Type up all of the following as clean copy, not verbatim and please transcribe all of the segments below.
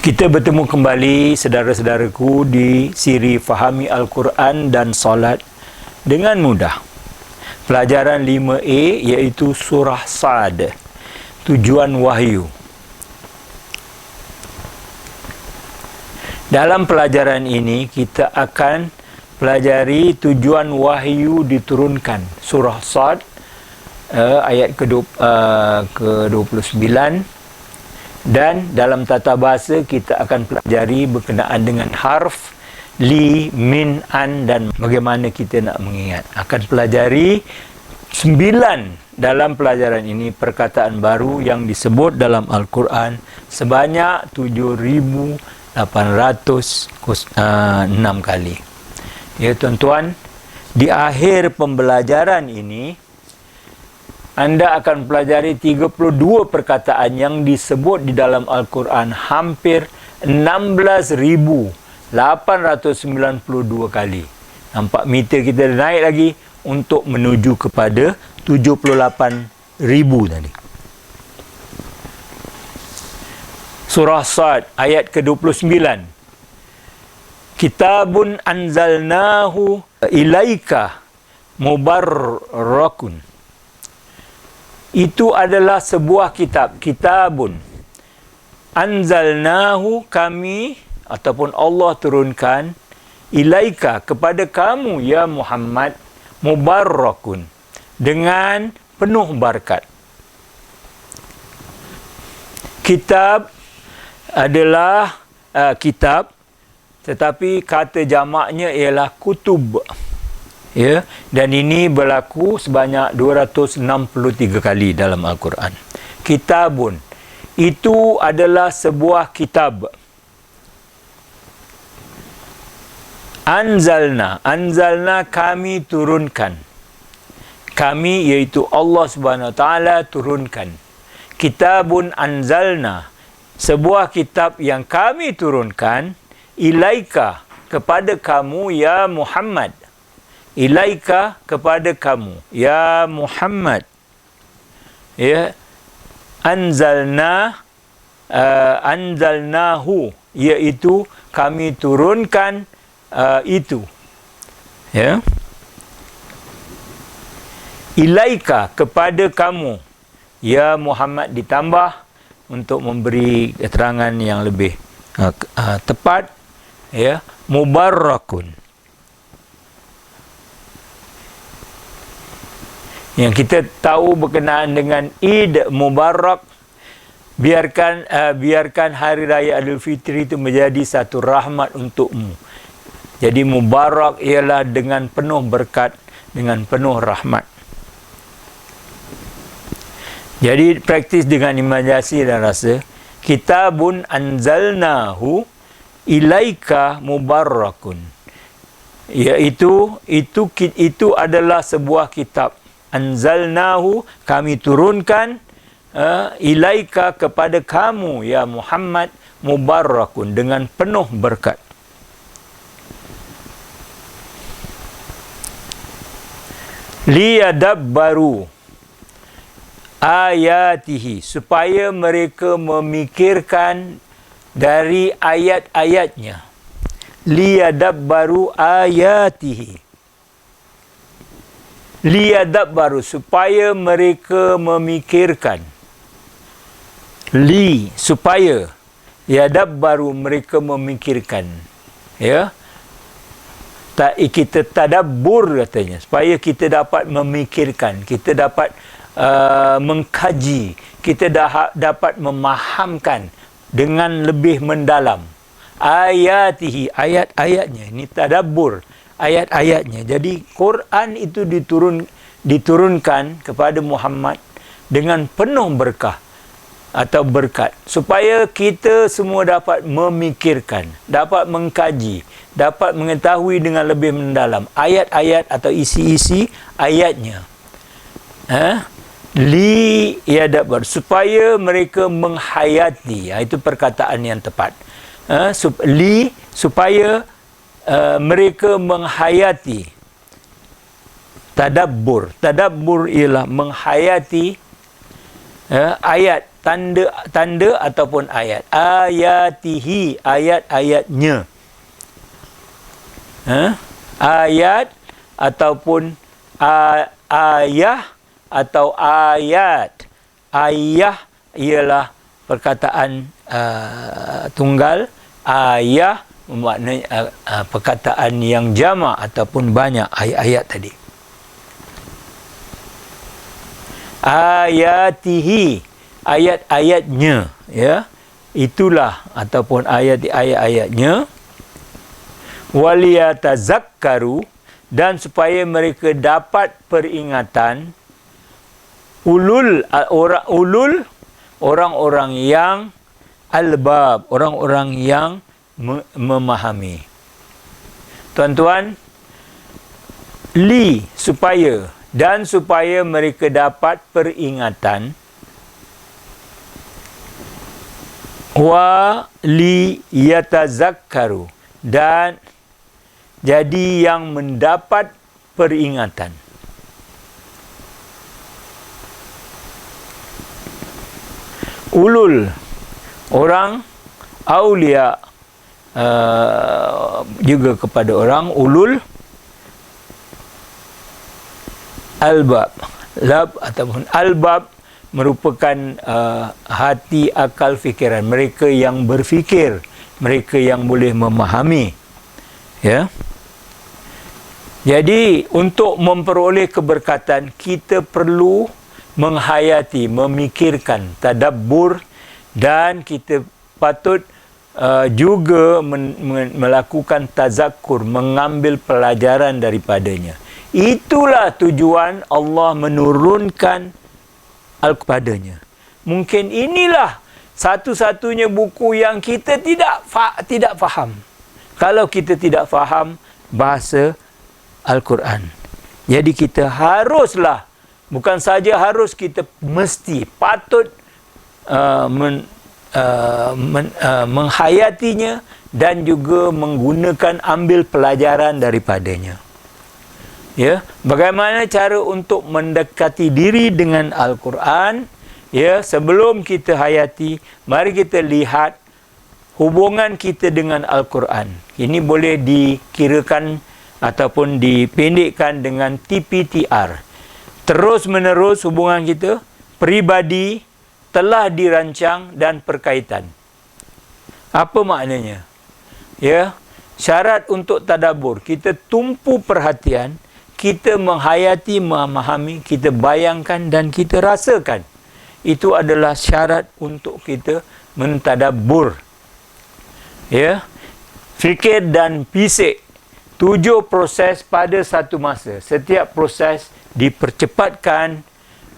Kita bertemu kembali saudara-saudaraku di siri Fahami Al-Quran dan Salat dengan mudah. Pelajaran 5A iaitu Surah Sad, tujuan wahyu. Dalam pelajaran ini kita akan pelajari tujuan wahyu diturunkan. Surah Sad ayat ke-29. Dan dalam tata bahasa kita akan pelajari berkenaan dengan harf, li, min, an dan bagaimana kita nak mengingat. Akan pelajari 9 dalam pelajaran ini perkataan baru yang disebut dalam Al-Quran sebanyak 7,806 kali. Ya tuan-tuan, di akhir pembelajaran ini anda akan pelajari 32 perkataan yang disebut di dalam Al-Quran hampir 16,892 kali. Nampak meter kita naik lagi untuk menuju kepada 78,000 tadi. Surah Sad ayat ke-29. Kitabun anzalnahu ilaika mubarakun. Itu adalah sebuah kitab. Kitabun anzalnahu, kami ataupun Allah turunkan, ilaika, kepada kamu ya Muhammad, mubarakun, dengan penuh berkat. Kitab adalah kitab, tetapi kata jamaknya ialah kutub. Ya, dan ini berlaku sebanyak 263 kali dalam Al-Quran. Kitabun, itu adalah sebuah kitab. Anzalna kami turunkan. Kami iaitu Allah Subhanahu Wa Taala turunkan. Kitabun anzalna, sebuah kitab yang kami turunkan, ilaika, kepada kamu ya Muhammad. Ilaika, kepada kamu ya Muhammad. Ya, anzalnahu, iaitu kami turunkan itu. Ya, ilaika, kepada kamu ya Muhammad, ditambah untuk memberi keterangan yang lebih tepat. Ya, mubarakun, yang kita tahu berkenaan dengan Eid Mubarak. Biarkan hari raya Aidilfitri itu menjadi satu rahmat untukmu. Jadi mubarak ialah dengan penuh berkat, dengan penuh rahmat. Jadi praktis dengan imajinasi dan rasa. Kitabun anzalnahu ilaika mubarakun, iaitu itu adalah sebuah kitab. Anzalnahu, kami turunkan, ilaika, kepada kamu ya Muhammad, mubarakun, dengan penuh berkat. Liyadabbaru ayatihi, supaya mereka memikirkan dari ayat-ayatnya. Liyadabbaru ayatihi, liyadabbaru, supaya mereka memikirkan. Supaya, yadabbaru, mereka memikirkan. Ya, kita tadabbur katanya, supaya kita dapat memikirkan, kita dapat mengkaji, kita dapat memahamkan dengan lebih mendalam. Ayatihi, ayat-ayatnya. Ini tadabbur, ayat-ayatnya. Jadi Quran itu diturunkan kepada Muhammad dengan penuh berkah atau berkat, supaya kita semua dapat memikirkan, dapat mengkaji, dapat mengetahui dengan lebih mendalam ayat-ayat atau isi-isi ayatnya. Liyadabbar, supaya mereka menghayati. Itu perkataan yang tepat. Supaya mereka menghayati. Tadabbur ialah menghayati ayat tanda ataupun ayat. Ayatihi, ayat-ayatnya. Ayat ataupun ayah atau ayat. Ayah ialah perkataan tunggal. Ayah maknanya perkataan yang jamak ataupun banyak ayat-ayat tadi. Ayatihi, ayat-ayatnya, ya, itulah ataupun ayat-ayatnya. Waliyatazakkaru, dan supaya mereka dapat peringatan. Orang-orang yang albab, orang-orang yang memahami. Tuan-tuan, supaya mereka dapat peringatan. Wa liyatazakkaru, dan jadi yang mendapat peringatan. Ulul, orang aulia, juga kepada orang ulul albab. Ataupun albab merupakan hati, akal, fikiran. Mereka yang berfikir, mereka yang boleh memahami. Ya. Jadi untuk memperoleh keberkatan, kita perlu menghayati, memikirkan, tadabbur, dan kita patut juga melakukan tazakkur, mengambil pelajaran daripadanya. Itulah tujuan Allah menurunkan Al-Qur'annya. Mungkin inilah satu-satunya buku yang kita tidak faham. Kalau kita tidak faham bahasa Al-Quran. Jadi kita haruslah, bukan saja harus, kita mesti, patut menghayatinya dan juga menggunakan, ambil pelajaran daripadanya. Ya, bagaimana cara untuk mendekati diri dengan Al-Quran? Ya, sebelum kita hayati, mari kita lihat hubungan kita dengan Al-Quran. Ini boleh dikirakan ataupun dipendekkan dengan TPTR. Terus menerus hubungan kita, peribadi, telah dirancang dan perkaitan. Apa maknanya? Ya, syarat untuk tadabbur, kita tumpu perhatian, kita menghayati, memahami, kita bayangkan dan kita rasakan. Itu adalah syarat untuk kita mentadabbur. Ya, fikir dan fisik, 7 proses pada satu masa. Setiap proses dipercepatkan,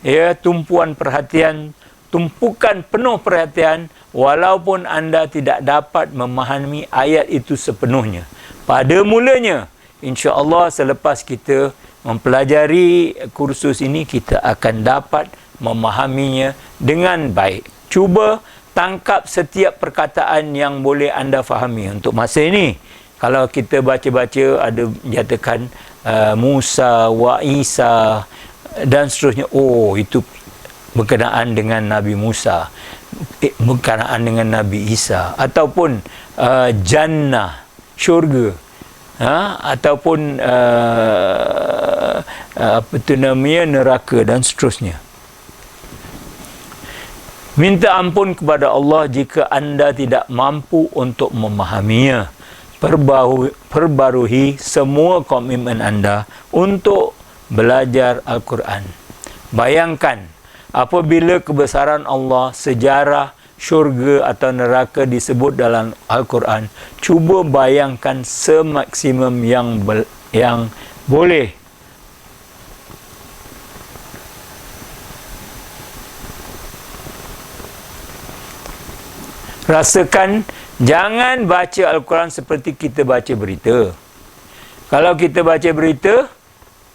ya, tumpuan perhatian, tumpukan penuh perhatian, walaupun anda tidak dapat memahami ayat itu sepenuhnya. Pada mulanya, insya-Allah selepas kita mempelajari kursus ini, kita akan dapat memahaminya dengan baik. Cuba tangkap setiap perkataan yang boleh anda fahami untuk masa ini. Kalau kita baca-baca, ada menyatakan Musa wa Isa dan seterusnya. Oh, itu berkenaan dengan Nabi Musa, berkenaan dengan Nabi Isa, ataupun jannah, syurga, ataupun apa tu namanya, neraka dan seterusnya. Minta ampun kepada Allah jika anda tidak mampu untuk memahaminya. Perbarui semua komitmen anda untuk belajar Al-Quran. Bayangkan, apabila kebesaran Allah, sejarah syurga atau neraka disebut dalam Al-Quran, cuba bayangkan semaksimum yang boleh. Rasakan, jangan baca Al-Quran seperti kita baca berita. Kalau kita baca berita,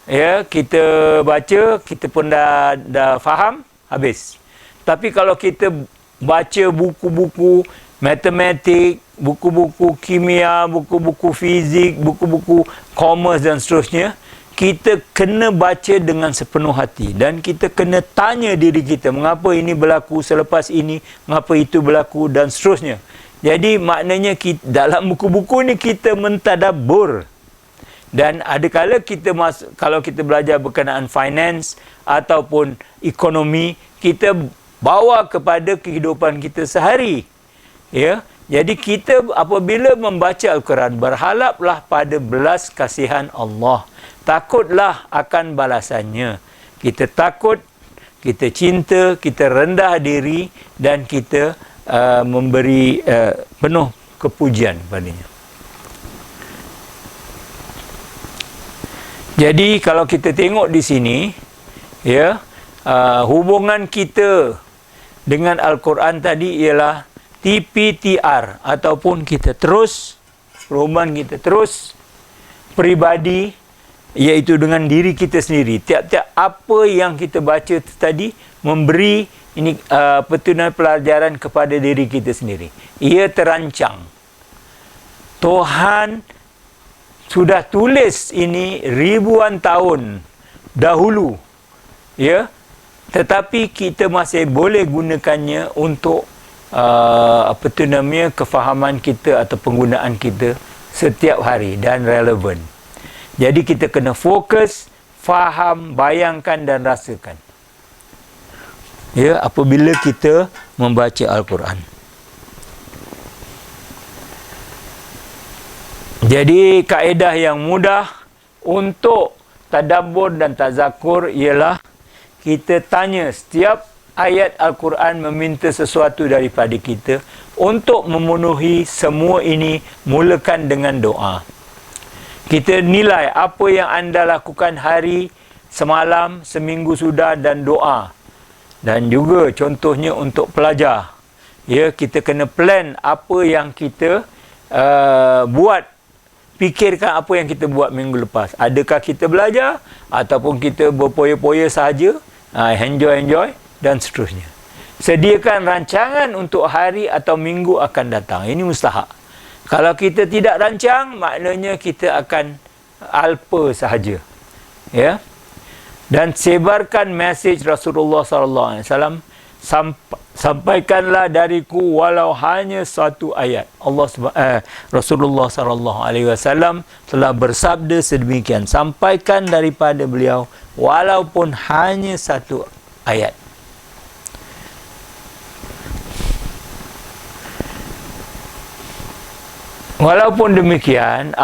ya, kita baca, kita pun dah faham, habis. Tapi kalau kita baca buku-buku matematik, buku-buku kimia, buku-buku fizik, buku-buku commerce dan seterusnya, kita kena baca dengan sepenuh hati dan kita kena tanya diri kita, mengapa ini berlaku, selepas ini mengapa itu berlaku, dan seterusnya. Jadi maknanya kita, dalam buku-buku ni kita mentadabbur. Dan adakala kita kalau kita belajar berkenaan finance ataupun ekonomi, kita bawa kepada kehidupan kita sehari. Ya. Jadi kita apabila membaca Al-Quran, berharaplah pada belas kasihan Allah. Takutlah akan balasannya. Kita takut, kita cinta, kita rendah diri dan kita memberi penuh kepujian padanya. Jadi kalau kita tengok di sini, ya, hubungan kita dengan Al-Quran tadi ialah TPTR, ataupun kita terus, perubahan kita terus peribadi, iaitu dengan diri kita sendiri. Tiap-tiap apa yang kita baca tadi memberi ini petunjuk pelajaran kepada diri kita sendiri. Ia terancang. Tuhan sudah tulis ini ribuan tahun dahulu, ya, tetapi kita masih boleh gunakannya untuk kefahaman kita atau penggunaan kita setiap hari dan relevan. Jadi kita kena fokus, faham, bayangkan dan rasakan. Ya, apabila kita membaca Al-Quran. Jadi kaedah yang mudah untuk tadabbur dan tazakur ialah kita tanya setiap ayat Al-Quran meminta sesuatu daripada kita. Untuk memenuhi semua ini, mulakan dengan doa. Kita nilai apa yang anda lakukan hari, semalam, seminggu sudah, dan doa. Dan juga contohnya untuk pelajar. Ya, kita kena plan apa yang kita buat. Fikirkan apa yang kita buat minggu lepas. Adakah kita belajar ataupun kita berpoya-poya sahaja, enjoy dan seterusnya. Sediakan rancangan untuk hari atau minggu akan datang. Ini mustahak. Kalau kita tidak rancang, maknanya kita akan alpa sahaja. Ya. Dan sebarkan mesej Rasulullah SAW. Sampaikanlah dariku walau hanya satu ayat. Rasulullah SAW telah bersabda sedemikian. Sampaikan daripada beliau walaupun hanya satu ayat. Walaupun demikian,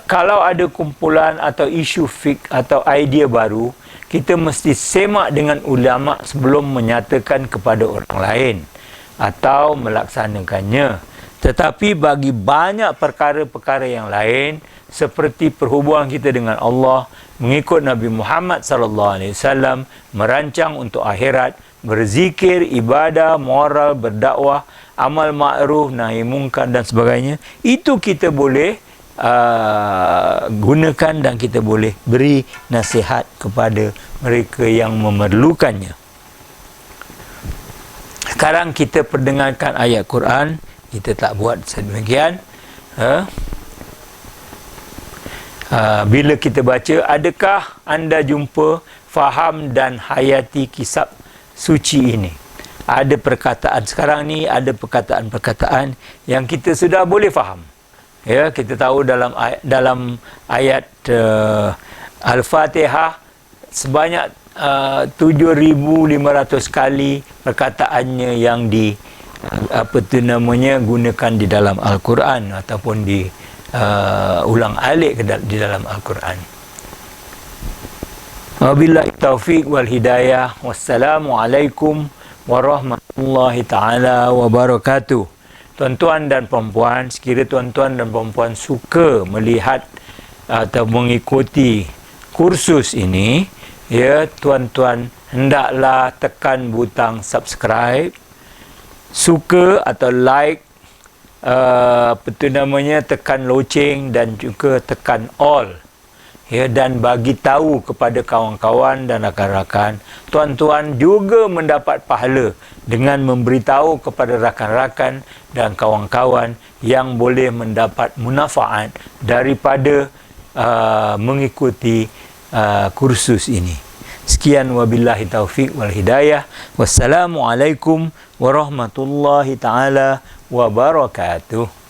kalau ada kumpulan atau isu fik atau idea baru, kita mesti semak dengan ulama sebelum menyatakan kepada orang lain atau melaksanakannya. Tetapi bagi banyak perkara-perkara yang lain, seperti perhubungan kita dengan Allah, mengikut Nabi Muhammad SAW, merancang untuk akhirat, berzikir, ibadah, moral, berdakwah, amal ma'ruf, nahi mungkar dan sebagainya, itu kita boleh gunakan dan kita boleh beri nasihat kepada mereka yang memerlukannya. Sekarang kita perdengarkan ayat Quran. Kita tak buat sedemikian. Bila kita baca, adakah anda jumpa, faham dan hayati kisah suci ini? Ada perkataan sekarang ni, ada perkataan-perkataan yang kita sudah boleh faham. Ya, kita tahu dalam ayat Al-Fatihah sebanyak 7,500 kali perkataannya yang gunakan di dalam Al-Quran ataupun di ulang alik di dalam Al-Quran. Wabillahi taufiq wal hidayah. Wassalamualaikum warahmatullahi taala wabarakatuh. Tuan-tuan dan perempuan, sekiranya tuan-tuan dan perempuan suka melihat atau mengikuti kursus ini, ya, tuan-tuan hendaklah tekan butang subscribe, suka atau like, tekan loceng dan juga tekan all. Ya, dan bagi tahu kepada kawan-kawan dan rakan-rakan. Tuan-tuan juga mendapat pahala dengan memberitahu kepada rakan-rakan dan kawan-kawan yang boleh mendapat manfaat daripada mengikuti kursus ini. Sekian, wabillahi taufik wal hidayah. Wassalamualaikum warahmatullahi taala wabarakatuh.